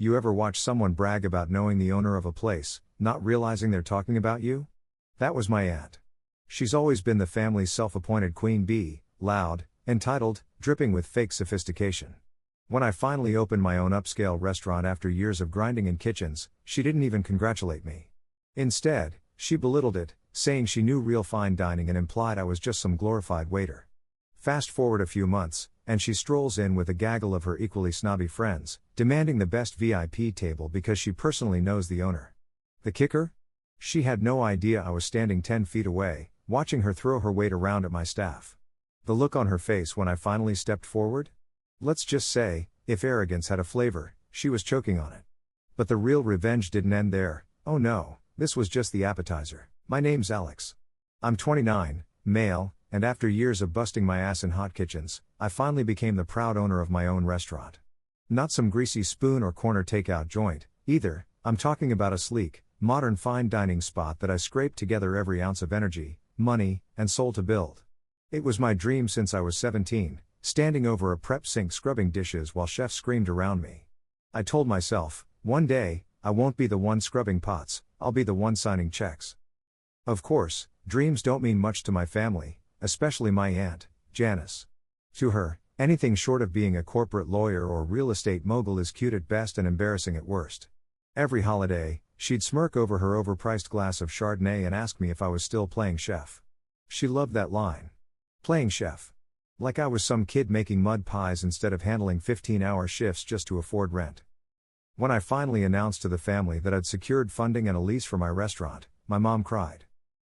You ever watch someone brag about knowing the owner of a place, not realizing they're talking about you? That was my aunt. She's always been the family's self-appointed queen bee, loud, entitled, dripping with fake sophistication. When I finally opened my own upscale restaurant after years of grinding in kitchens, she didn't even congratulate me. Instead, she belittled it, saying she knew real fine dining and implied I was just some glorified waiter. Fast forward a few months, and she strolls in with a gaggle of her equally snobby friends, demanding the best VIP table because she personally knows the owner. The kicker? She had no idea I was standing 10 feet away, watching her throw her weight around at my staff. The look on her face when I finally stepped forward? Let's just say, if arrogance had a flavor, she was choking on it. But the real revenge didn't end there. Oh no, this was just the appetizer. My name's Alex. I'm 29, male, and after years of busting my ass in hot kitchens, I finally became the proud owner of my own restaurant. Not some greasy spoon or corner takeout joint, either. I'm talking about a sleek, modern fine dining spot that I scraped together every ounce of energy, money, and soul to build. It was my dream since I was 17, standing over a prep sink scrubbing dishes while chefs screamed around me. I told myself, one day, I won't be the one scrubbing pots, I'll be the one signing checks. Of course, dreams don't mean much to my family, especially my aunt, Janice. To her, anything short of being a corporate lawyer or real estate mogul is cute at best and embarrassing at worst. Every holiday, she'd smirk over her overpriced glass of Chardonnay and ask me if I was still playing chef. She loved that line. Playing chef. Like I was some kid making mud pies instead of handling 15-hour shifts just to afford rent. When I finally announced to the family that I'd secured funding and a lease for my restaurant, my mom cried.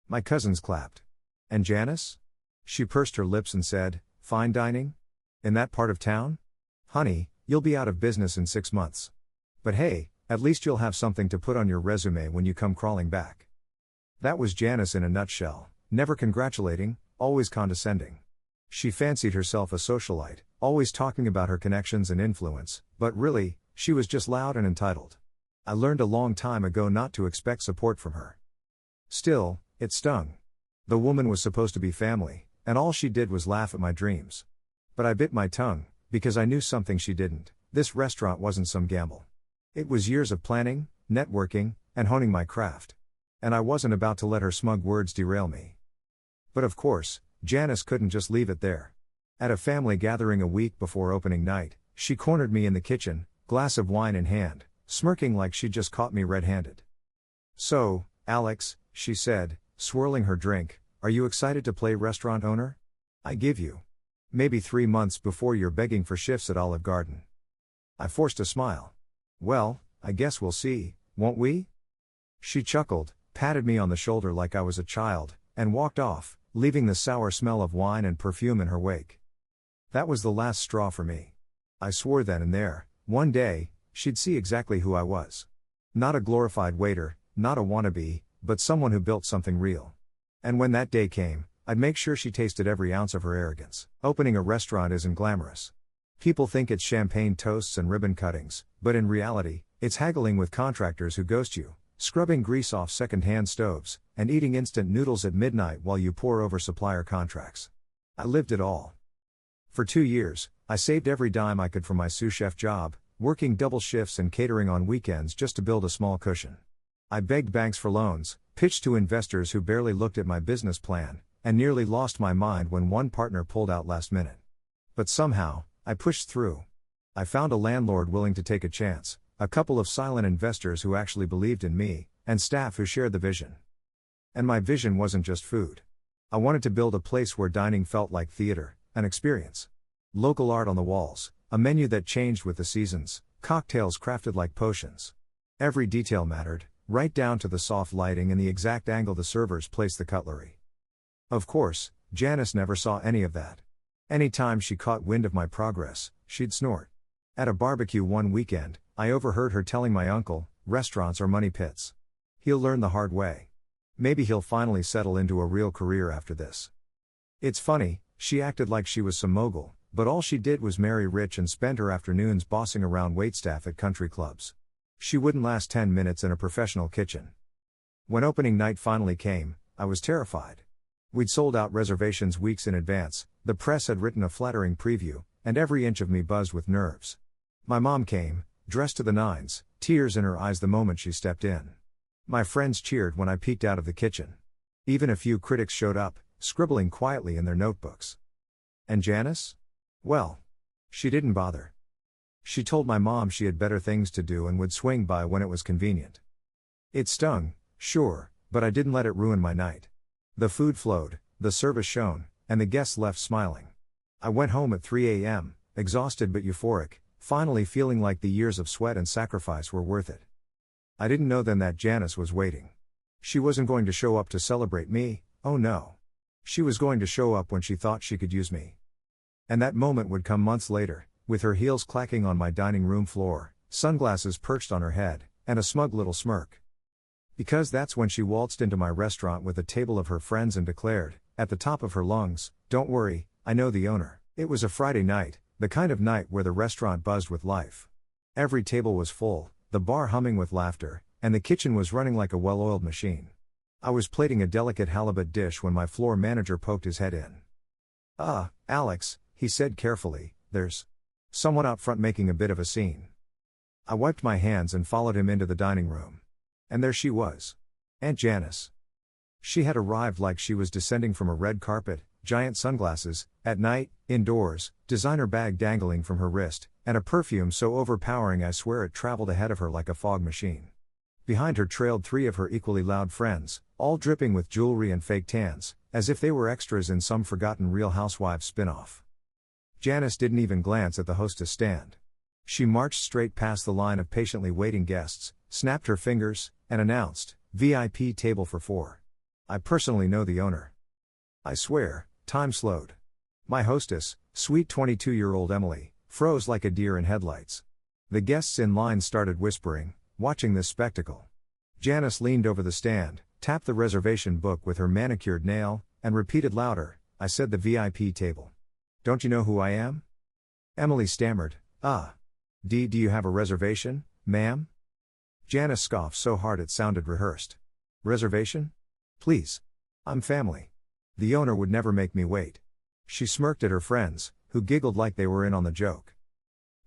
My cousins clapped. And Janice? She pursed her lips and said, fine dining? In that part of town? Honey, you'll be out of business in 6 months. But hey, at least you'll have something to put on your resume when you come crawling back. That was Janice in a nutshell, never congratulating, always condescending. She fancied herself a socialite, always talking about her connections and influence, but really, she was just loud and entitled. I learned a long time ago not to expect support from her. Still, it stung. The woman was supposed to be family, and all she did was laugh at my dreams. But I bit my tongue, because I knew something she didn't. This restaurant wasn't some gamble. It was years of planning, networking, and honing my craft. And I wasn't about to let her smug words derail me. But of course, Janice couldn't just leave it there. At a family gathering a week before opening night, she cornered me in the kitchen, glass of wine in hand, smirking like she'd just caught me red-handed. So, Alex, she said, swirling her drink, are you excited to play restaurant owner? I give you. Maybe 3 months before you're begging for shifts at Olive Garden. I forced a smile. Well, I guess we'll see, won't we? She chuckled, patted me on the shoulder like I was a child, and walked off, leaving the sour smell of wine and perfume in her wake. That was the last straw for me. I swore then and there, one day, she'd see exactly who I was. Not a glorified waiter, not a wannabe, but someone who built something real. And when that day came, I'd make sure she tasted every ounce of her arrogance. Opening a restaurant isn't glamorous. People think it's champagne toasts and ribbon cuttings, but in reality, it's haggling with contractors who ghost you, scrubbing grease off second-hand stoves, and eating instant noodles at midnight while you pore over supplier contracts. I lived it all. For 2 years, I saved every dime I could from my sous chef job, working double shifts and catering on weekends just to build a small cushion. I begged banks for loans, pitched to investors who barely looked at my business plan, and nearly lost my mind when one partner pulled out last minute. But somehow, I pushed through. I found a landlord willing to take a chance, a couple of silent investors who actually believed in me, and staff who shared the vision. And my vision wasn't just food. I wanted to build a place where dining felt like theater, an experience. Local art on the walls, a menu that changed with the seasons, cocktails crafted like potions. Every detail mattered, right down to the soft lighting and the exact angle the servers placed the cutlery. Of course, Janice never saw any of that. Any time she caught wind of my progress, she'd snort. At a barbecue one weekend, I overheard her telling my uncle, restaurants are money pits. He'll learn the hard way. Maybe he'll finally settle into a real career after this. It's funny, she acted like she was some mogul, but all she did was marry rich and spend her afternoons bossing around waitstaff at country clubs. She wouldn't last 10 minutes in a professional kitchen. When opening night finally came, I was terrified. We'd sold out reservations weeks in advance, the press had written a flattering preview, and every inch of me buzzed with nerves. My mom came, dressed to the nines, tears in her eyes the moment she stepped in. My friends cheered when I peeked out of the kitchen. Even a few critics showed up, scribbling quietly in their notebooks. And Janice? Well, she didn't bother. She told my mom she had better things to do and would swing by when it was convenient. It stung, sure, but I didn't let it ruin my night. The food flowed, the service shone, and the guests left smiling. I went home at 3 a.m., exhausted but euphoric, finally feeling like the years of sweat and sacrifice were worth it. I didn't know then that Janice was waiting. She wasn't going to show up to celebrate me, oh no. She was going to show up when she thought she could use me. And that moment would come months later, with her heels clacking on my dining room floor, sunglasses perched on her head, and a smug little smirk. Because that's when she waltzed into my restaurant with a table of her friends and declared, at the top of her lungs, "Don't worry, I know the owner." It was a Friday night, the kind of night where the restaurant buzzed with life. Every table was full, the bar humming with laughter, and the kitchen was running like a well-oiled machine. I was plating a delicate halibut dish when my floor manager poked his head in. Alex," he said carefully, "there's someone out front making a bit of a scene." I wiped my hands and followed him into the dining room. And there she was. Aunt Janice. She had arrived like she was descending from a red carpet, giant sunglasses, at night, indoors, designer bag dangling from her wrist, and a perfume so overpowering I swear it traveled ahead of her like a fog machine. Behind her trailed three of her equally loud friends, all dripping with jewelry and fake tans, as if they were extras in some forgotten Real Housewives spin-off. Janice didn't even glance at the hostess stand. She marched straight past the line of patiently waiting guests, snapped her fingers, and announced, "VIP table for 4. I personally know the owner." I swear, time slowed. My hostess, sweet 22-year-old Emily, froze like a deer in headlights. The guests in line started whispering, watching this spectacle. Janice leaned over the stand, tapped the reservation book with her manicured nail, and repeated louder, "I said the VIP table. Don't you know who I am?" Emily stammered, Do you have a reservation, ma'am?" Janice scoffed so hard it sounded rehearsed. "Reservation? Please. I'm family. The owner would never make me wait." She smirked at her friends, who giggled like they were in on the joke.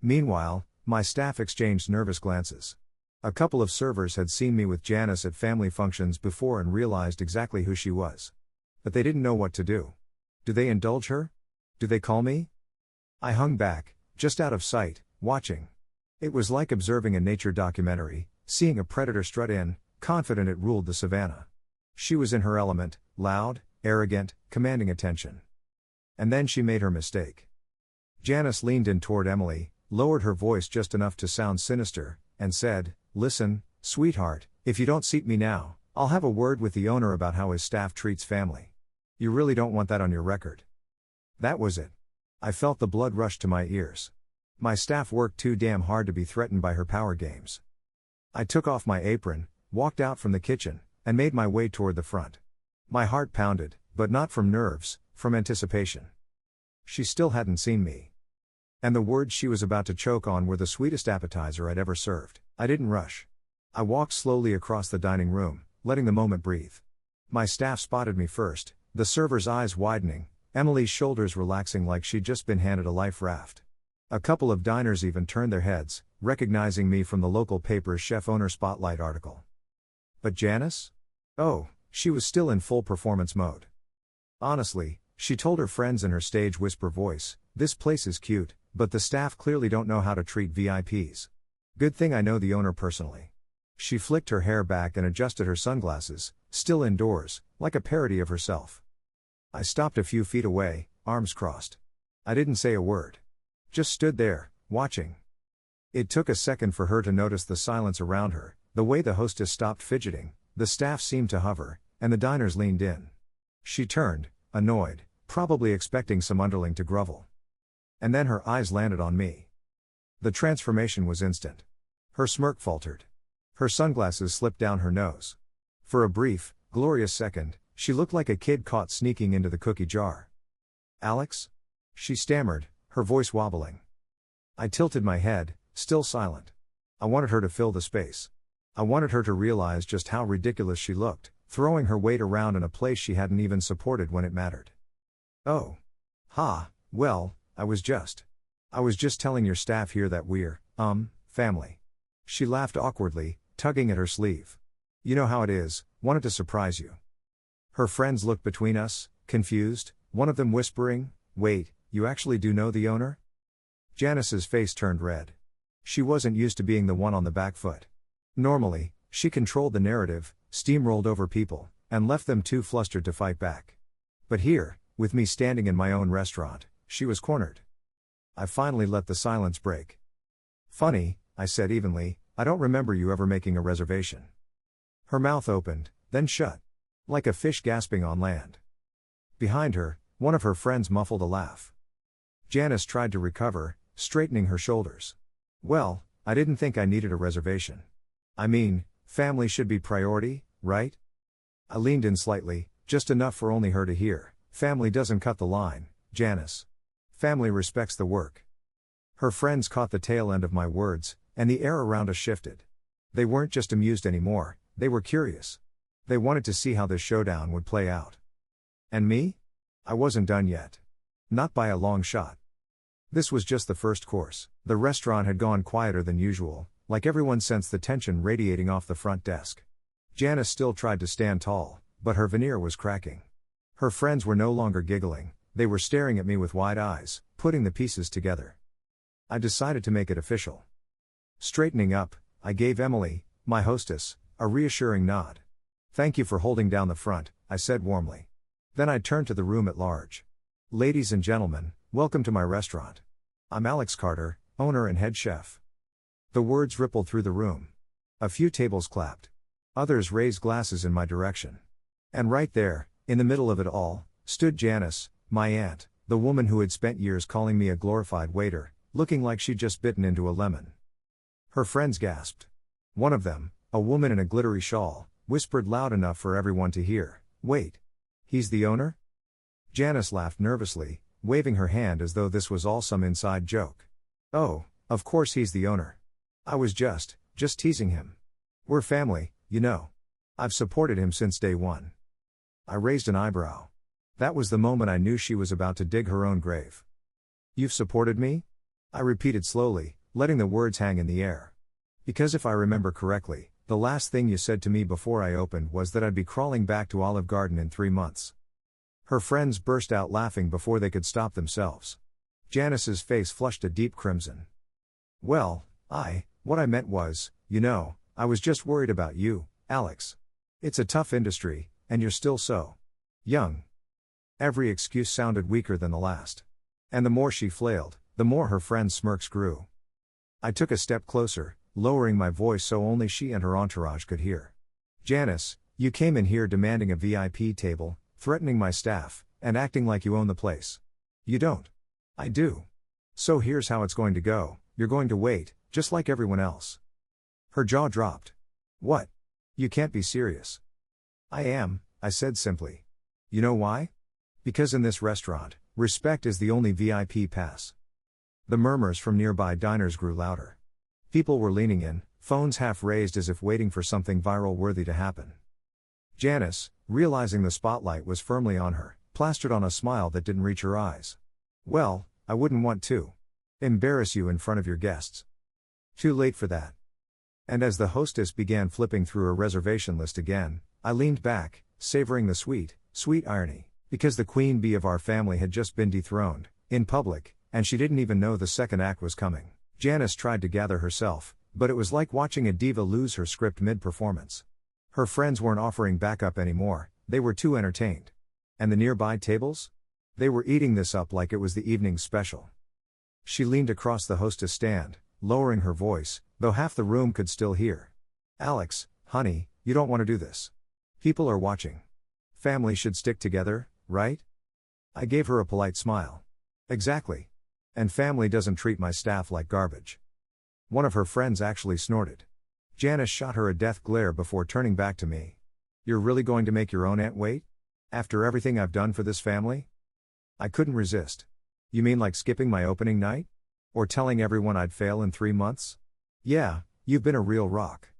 Meanwhile, my staff exchanged nervous glances. A couple of servers had seen me with Janice at family functions before and realized exactly who she was. But they didn't know what to do. Do they indulge her? Do they call me? I hung back, just out of sight, watching. It was like observing a nature documentary, seeing a predator strut in, confident it ruled the savannah. She was in her element, loud, arrogant, commanding attention. And then she made her mistake. Janice leaned in toward Emily, lowered her voice just enough to sound sinister, and said, "Listen, sweetheart, if you don't seat me now, I'll have a word with the owner about how his staff treats family. You really don't want that on your record." That was it. I felt the blood rush to my ears. My staff worked too damn hard to be threatened by her power games. I took off my apron, walked out from the kitchen, and made my way toward the front. My heart pounded, but not from nerves, from anticipation. She still hadn't seen me. And the words she was about to choke on were the sweetest appetizer I'd ever served. I didn't rush. I walked slowly across the dining room, letting the moment breathe. My staff spotted me first, the server's eyes widening, Emily's shoulders relaxing like she'd just been handed a life raft. A couple of diners even turned their heads, recognizing me from the local paper's chef-owner spotlight article. But Janice? Oh, she was still in full performance mode. Honestly, she told her friends in her stage whisper voice, "This place is cute, but the staff clearly don't know how to treat VIPs. Good thing I know the owner personally." She flicked her hair back and adjusted her sunglasses, still indoors, like a parody of herself. I stopped a few feet away, arms crossed. I didn't say a word. Just stood there, watching. It took a second for her to notice the silence around her, the way the hostess stopped fidgeting, the staff seemed to hover, and the diners leaned in. She turned, annoyed, probably expecting some underling to grovel. And then her eyes landed on me. The transformation was instant. Her smirk faltered. Her sunglasses slipped down her nose. For a brief, glorious second, she looked like a kid caught sneaking into the cookie jar. "Alex?" she stammered, her voice wobbling. I tilted my head, still silent. I wanted her to fill the space. I wanted her to realize just how ridiculous she looked, throwing her weight around in a place she hadn't even supported when it mattered. "Oh. Well, I was just telling your staff here that we're, family. She laughed awkwardly, tugging at her sleeve. You know how it is, wanted to surprise you. Her friends looked between us, confused, one of them whispering, wait, you actually do know the owner? Janice's face turned red. She wasn't used to being the one on the back foot. Normally, she controlled the narrative, steamrolled over people, and left them too flustered to fight back. But here, with me standing in my own restaurant, she was cornered. I finally let the silence break. Funny, I said evenly, I don't remember you ever making a reservation. Her mouth opened, then shut. Like a fish gasping on land. Behind her, one of her friends muffled a laugh. Janice tried to recover, straightening her shoulders. Well, I didn't think I needed a reservation. I mean, family should be priority, right? I leaned in slightly, just enough for only her to hear. Family doesn't cut the line, Janice. Family respects the work. Her friends caught the tail end of my words, and the air around us shifted. They weren't just amused anymore, they were curious. They wanted to see how this showdown would play out. And me? I wasn't done yet. Not by a long shot. This was just the first course. The restaurant had gone quieter than usual, like everyone sensed the tension radiating off the front desk. Janice still tried to stand tall, but her veneer was cracking. Her friends were no longer giggling, they were staring at me with wide eyes, putting the pieces together. I decided to make it official. Straightening up, I gave Emily, my hostess, a reassuring nod. Thank you for holding down the front, I said warmly. Then I turned to the room at large. Ladies and gentlemen, welcome to my restaurant. I'm Alex Carter, owner and head chef. The words rippled through the room. A few tables clapped. Others raised glasses in my direction. And right there, in the middle of it all, stood Janice, my aunt, the woman who had spent years calling me a glorified waiter, looking like she'd just bitten into a lemon. Her friends gasped. One of them, a woman in a glittery shawl, whispered loud enough for everyone to hear, wait. He's the owner? Janice laughed nervously, waving her hand as though this was all some inside joke. Oh, of course he's the owner. I was just teasing him. We're family, you know. I've supported him since day one. I raised an eyebrow. That was the moment I knew she was about to dig her own grave. You've supported me? I repeated slowly, letting the words hang in the air. Because if I remember correctly, the last thing you said to me before I opened was that I'd be crawling back to Olive Garden in 3 months. Her friends burst out laughing before they could stop themselves. Janice's face flushed a deep crimson. Well, what I meant was, you know, I was just worried about you, Alex. It's a tough industry, and you're still so young. Every excuse sounded weaker than the last. And the more she flailed, the more her friends' smirks grew. I took a step closer, lowering my voice so only she and her entourage could hear. Janice, you came in here demanding a VIP table, threatening my staff, and acting like you own the place. You don't. I do. So here's how it's going to go, you're going to wait, just like everyone else. Her jaw dropped. What? You can't be serious. I am, I said simply. You know why? Because in this restaurant, respect is the only VIP pass. The murmurs from nearby diners grew louder. People were leaning in, phones half raised as if waiting for something viral worthy to happen. Janice, realizing the spotlight was firmly on her, plastered on a smile that didn't reach her eyes. Well, I wouldn't want to embarrass you in front of your guests. Too late for that. And as the hostess began flipping through her reservation list again, I leaned back, savoring the sweet irony, because the queen bee of our family had just been dethroned, in public, and she didn't even know the second act was coming. Janice tried to gather herself, but it was like watching a diva lose her script mid-performance. Her friends weren't offering backup anymore, they were too entertained. And the nearby tables? They were eating this up like it was the evening's special. She leaned across the hostess stand, lowering her voice, though half the room could still hear. Alex, honey, you don't want to do this. People are watching. Family should stick together, right? I gave her a polite smile. Exactly. And family doesn't treat my staff like garbage. One of her friends actually snorted. Janice shot her a death glare before turning back to me. You're really going to make your own aunt wait? After everything I've done for this family? I couldn't resist. You mean like skipping my opening night? Or telling everyone I'd fail in 3 months? Yeah, you've been a real rock.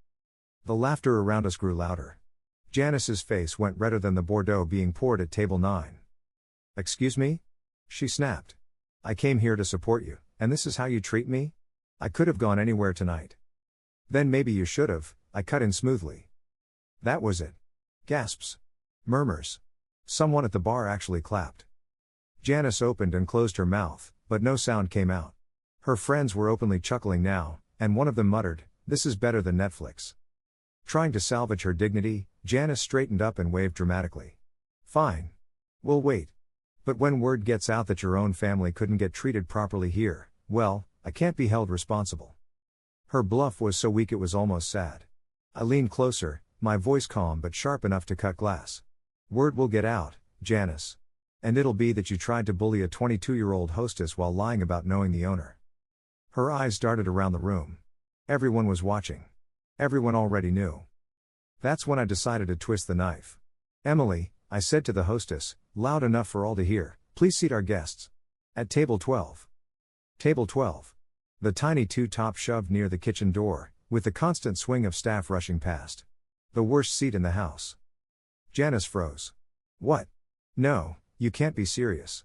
The laughter around us grew louder. Janice's face went redder than the Bordeaux being poured at table 9. Excuse me? She snapped. I came here to support you, and this is how you treat me? I could have gone anywhere tonight. Then maybe you should have, I cut in smoothly. That was it. Gasps. Murmurs. Someone at the bar actually clapped. Janice opened and closed her mouth, but no sound came out. Her friends were openly chuckling now, and one of them muttered, "This is better than Netflix." Trying to salvage her dignity, Janice straightened up and waved dramatically. "Fine. We'll wait. But when word gets out that your own family couldn't get treated properly here, well, I can't be held responsible." Her bluff was so weak it was almost sad. I leaned closer, my voice calm but sharp enough to cut glass. "Word will get out, Janice. And it'll be that you tried to bully a 22-year-old hostess while lying about knowing the owner." Her eyes darted around the room. Everyone was watching. Everyone already knew. That's when I decided to twist the knife. "Emily," I said to the hostess, loud enough for all to hear, "please seat our guests. At table 12. Table 12. The tiny two-top shoved near the kitchen door, with the constant swing of staff rushing past. The worst seat in the house. Janice froze. "What? No, you can't be serious."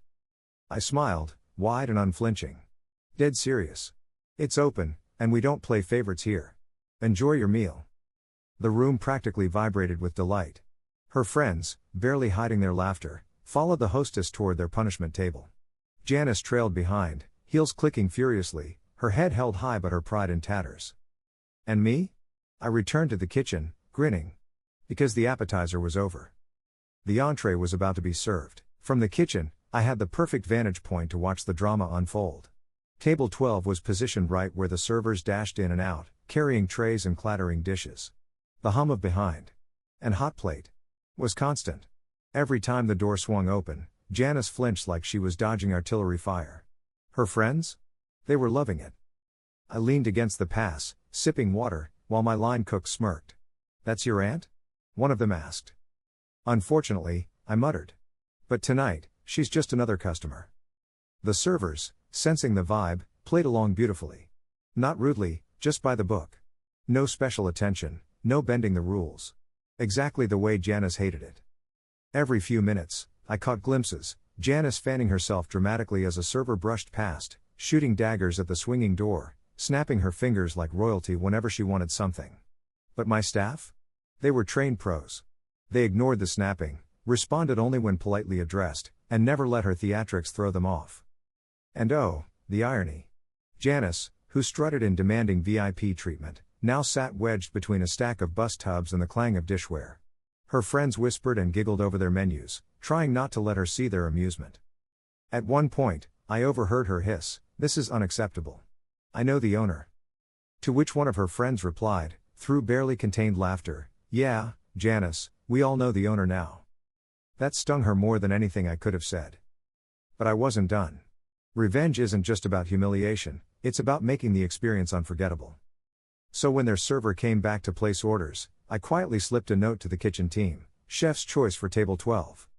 I smiled, wide and unflinching. "Dead serious. It's open, and we don't play favorites here. Enjoy your meal." The room practically vibrated with delight. Her friends, barely hiding their laughter, followed the hostess toward their punishment table. Janice trailed behind, heels clicking furiously, her head held high but her pride in tatters. And me? I returned to the kitchen, grinning. Because the appetizer was over. The entree was about to be served. From the kitchen, I had the perfect vantage point to watch the drama unfold. Table 12 was positioned right where the servers dashed in and out, carrying trays and clattering dishes. The hum of behind and hot plate was constant. Every time the door swung open, Janice flinched like she was dodging artillery fire. Her friends? They were loving it. I leaned against the pass, sipping water, while my line cook smirked. "That's your aunt?" one of them asked. "Unfortunately," I muttered. "But tonight, she's just another customer." The servers, sensing the vibe, played along beautifully. Not rudely, just by the book. No special attention, no bending the rules. Exactly the way Janice hated it. Every few minutes, I caught glimpses, Janice fanning herself dramatically as a server brushed past, shooting daggers at the swinging door, snapping her fingers like royalty whenever she wanted something. But my staff? They were trained pros. They ignored the snapping, responded only when politely addressed, and never let her theatrics throw them off. And oh, the irony. Janice, who strutted in demanding VIP treatment, now sat wedged between a stack of bus tubs and the clang of dishware. Her friends whispered and giggled over their menus, trying not to let her see their amusement. At one point, I overheard her hiss, "This is unacceptable. I know the owner." To which one of her friends replied, through barely contained laughter, "Yeah, Janice, we all know the owner now." That stung her more than anything I could have said. But I wasn't done. Revenge isn't just about humiliation, it's about making the experience unforgettable. So when their server came back to place orders, I quietly slipped a note to the kitchen team, "Chef's choice for table 12.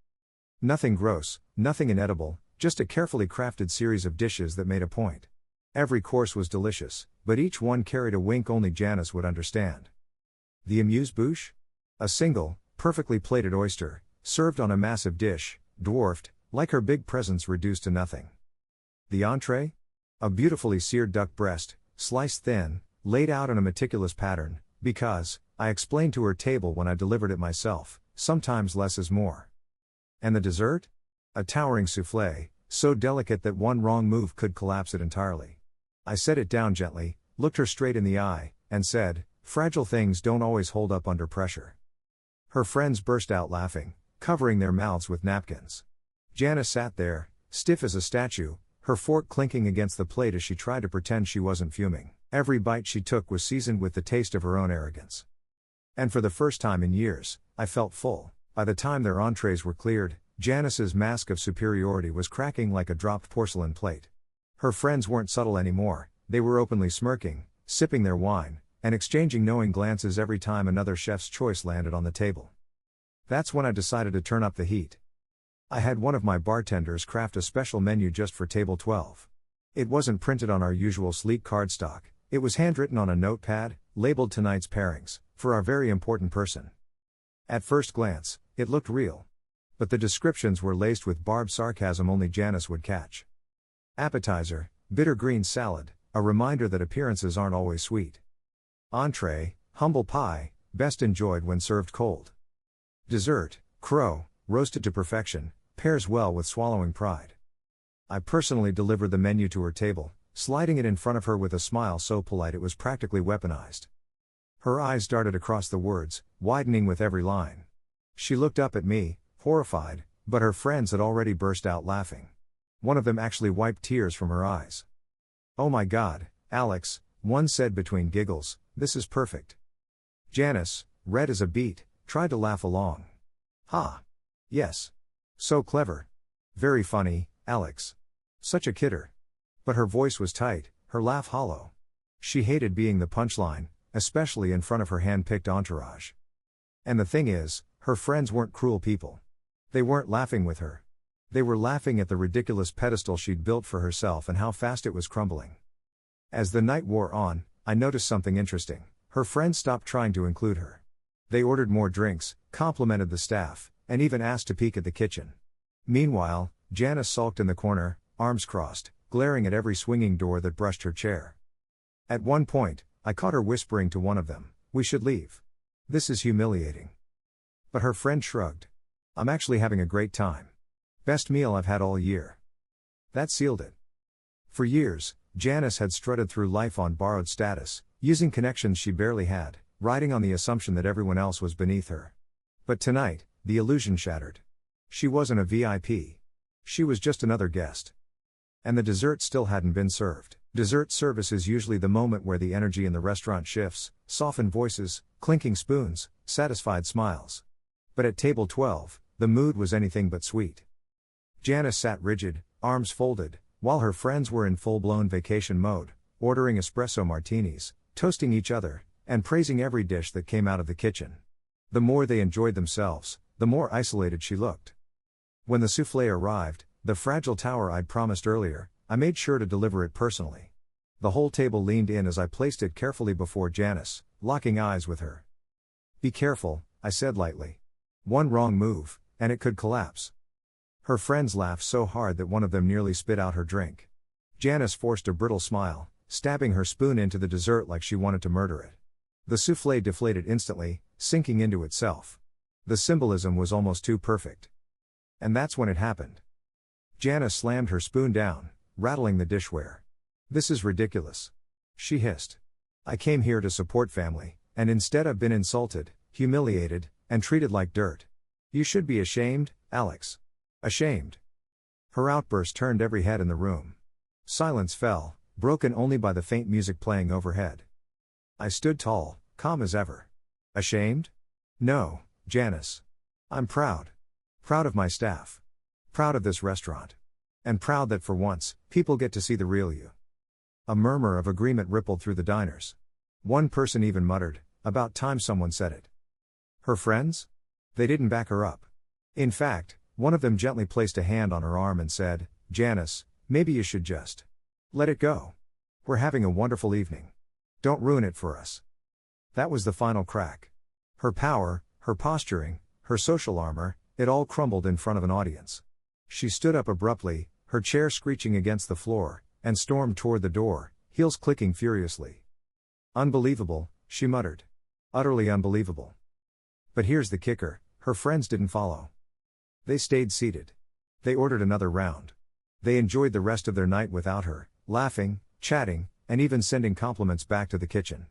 Nothing gross, nothing inedible, just a carefully crafted series of dishes that made a point. Every course was delicious, but each one carried a wink only Janice would understand." The amuse-bouche? A single, perfectly plated oyster, served on a massive dish, dwarfed, like her big presence reduced to nothing. The entree? A beautifully seared duck breast, sliced thin, laid out in a meticulous pattern, because, I explained to her table when I delivered it myself, sometimes less is more. And the dessert? A towering soufflé, so delicate that one wrong move could collapse it entirely. I set it down gently, looked her straight in the eye, and said, "Fragile things don't always hold up under pressure." Her friends burst out laughing, covering their mouths with napkins. Janice sat there, stiff as a statue, her fork clinking against the plate as she tried to pretend she wasn't fuming. Every bite she took was seasoned with the taste of her own arrogance. And for the first time in years, I felt full. By the time their entrees were cleared, Janice's mask of superiority was cracking like a dropped porcelain plate. Her friends weren't subtle anymore, they were openly smirking, sipping their wine, and exchanging knowing glances every time another chef's choice landed on the table. That's when I decided to turn up the heat. I had one of my bartenders craft a special menu just for table 12. It wasn't printed on our usual sleek cardstock, it was handwritten on a notepad, labeled "Tonight's pairings, for our very important person." At first glance, it looked real. But the descriptions were laced with barbed sarcasm only Janice would catch. Appetizer, bitter green salad, A reminder that appearances aren't always sweet. Entree, humble pie, best enjoyed when served cold. Dessert, crow, roasted to perfection, pairs well with swallowing pride. I personally delivered the menu to her table, sliding it in front of her with a smile so polite it was practically weaponized. Her eyes darted across the words, widening with every line. She looked up at me, horrified, but her friends had already burst out laughing. One of them actually wiped tears from her eyes. "Oh my God, Alex," one said between giggles, "this is perfect." Janice, red as a beet, tried to laugh along. "Ha! Yes. So clever. Very funny, Alex. Such a kidder." But her voice was tight, her laugh hollow. She hated being the punchline, especially in front of her hand-picked entourage. And the thing is, her friends weren't cruel people. They weren't laughing with her. They were laughing at the ridiculous pedestal she'd built for herself and how fast it was crumbling. As the night wore on, I noticed something interesting. Her friends stopped trying to include her. They ordered more drinks, complimented the staff, and even asked to peek at the kitchen. Meanwhile, Janice sulked in the corner, arms crossed, glaring at every swinging door that brushed her chair. At one point, I caught her whispering to one of them, "We should leave. This is humiliating." But her friend shrugged. "I'm actually having a great time. Best meal I've had all year." That sealed it. For years, Janice had strutted through life on borrowed status, using connections she barely had, riding on the assumption that everyone else was beneath her. But tonight, the illusion shattered. She wasn't a VIP. She was just another guest. And the dessert still hadn't been served. Dessert service is usually the moment where the energy in the restaurant shifts, softened voices, clinking spoons, satisfied smiles. But at table 12, the mood was anything but sweet. Janice sat rigid, arms folded, while her friends were in full-blown vacation mode, ordering espresso martinis, toasting each other, and praising every dish that came out of the kitchen. The more they enjoyed themselves, the more isolated she looked. When the soufflé arrived, the fragile tower I'd promised earlier, I made sure to deliver it personally. The whole table leaned in as I placed it carefully before Janice, locking eyes with her. "Be careful," I said lightly. "One wrong move, and it could collapse." Her friends laughed so hard that one of them nearly spit out her drink. Janice forced a brittle smile, stabbing her spoon into the dessert like she wanted to murder it. The soufflé deflated instantly, sinking into itself. The symbolism was almost too perfect. And that's when it happened. Janice slammed her spoon down, rattling the dishware. "This is ridiculous," she hissed. "I came here to support family, and instead I've been insulted, humiliated, and treated like dirt. You should be ashamed, Alex. Ashamed." Her outburst turned every head in the room. Silence fell, broken only by the faint music playing overhead. I stood tall, calm as ever. "Ashamed? No, Janice. I'm proud. Proud of my staff. Proud of this restaurant. And proud that for once, people get to see the real you." A murmur of agreement rippled through the diners. One person even muttered, "About time someone said it." Her friends? They didn't back her up. In fact, one of them gently placed a hand on her arm and said, "Janice, maybe you should just let it go. We're having a wonderful evening. Don't ruin it for us." That was the final crack. Her power, her posturing, her social armor, it all crumbled in front of an audience. She stood up abruptly, her chair screeching against the floor, and stormed toward the door, heels clicking furiously. "Unbelievable," she muttered. "Utterly unbelievable." But here's the kicker, her friends didn't follow. They stayed seated. They ordered another round. They enjoyed the rest of their night without her, laughing, chatting, and even sending compliments back to the kitchen.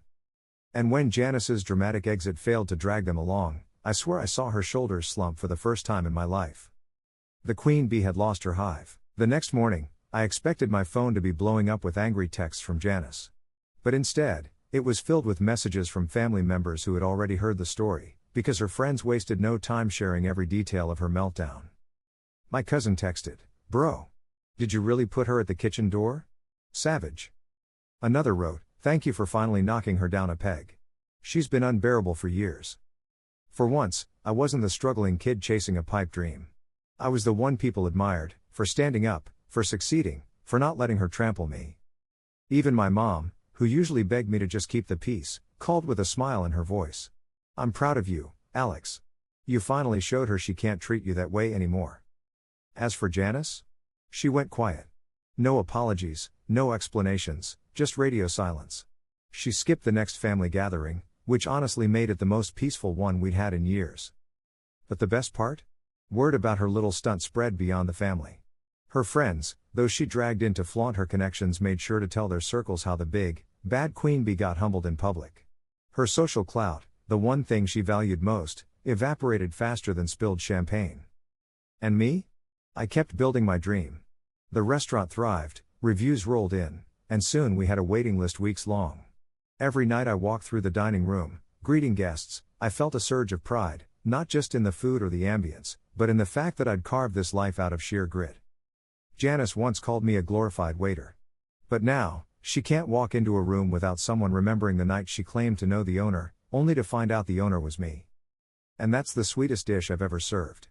And when Janice's dramatic exit failed to drag them along, I swear I saw her shoulders slump for the first time in my life. The queen bee had lost her hive. The next morning, I expected my phone to be blowing up with angry texts from Janice. But instead, it was filled with messages from family members who had already heard the story, because her friends wasted no time sharing every detail of her meltdown. My cousin texted, "Bro. Did you really put her at the kitchen door? Savage." Another wrote, "Thank you for finally knocking her down a peg. She's been unbearable for years." For once, I wasn't the struggling kid chasing a pipe dream. I was the one people admired, for standing up, for succeeding, for not letting her trample me. Even my mom, who usually begged me to just keep the peace, called with a smile in her voice. "I'm proud of you, Alex. You finally showed her she can't treat you that way anymore." As for Janice? She went quiet. No apologies, no explanations, just radio silence. She skipped the next family gathering, which honestly made it the most peaceful one we'd had in years. But the best part? Word about her little stunt spread beyond the family. Her friends, those she dragged in to flaunt her connections, made sure to tell their circles how the big, bad queen bee got humbled in public. Her social clout, the one thing she valued most, evaporated faster than spilled champagne. And me? I kept building my dream. The restaurant thrived, reviews rolled in, and soon we had a waiting list weeks long. Every night I walked through the dining room, greeting guests, I felt a surge of pride, not just in the food or the ambience, but in the fact that I'd carved this life out of sheer grit. Janice once called me a glorified waiter. But now, she can't walk into a room without someone remembering the night she claimed to know the owner, only to find out the owner was me. And that's the sweetest dish I've ever served.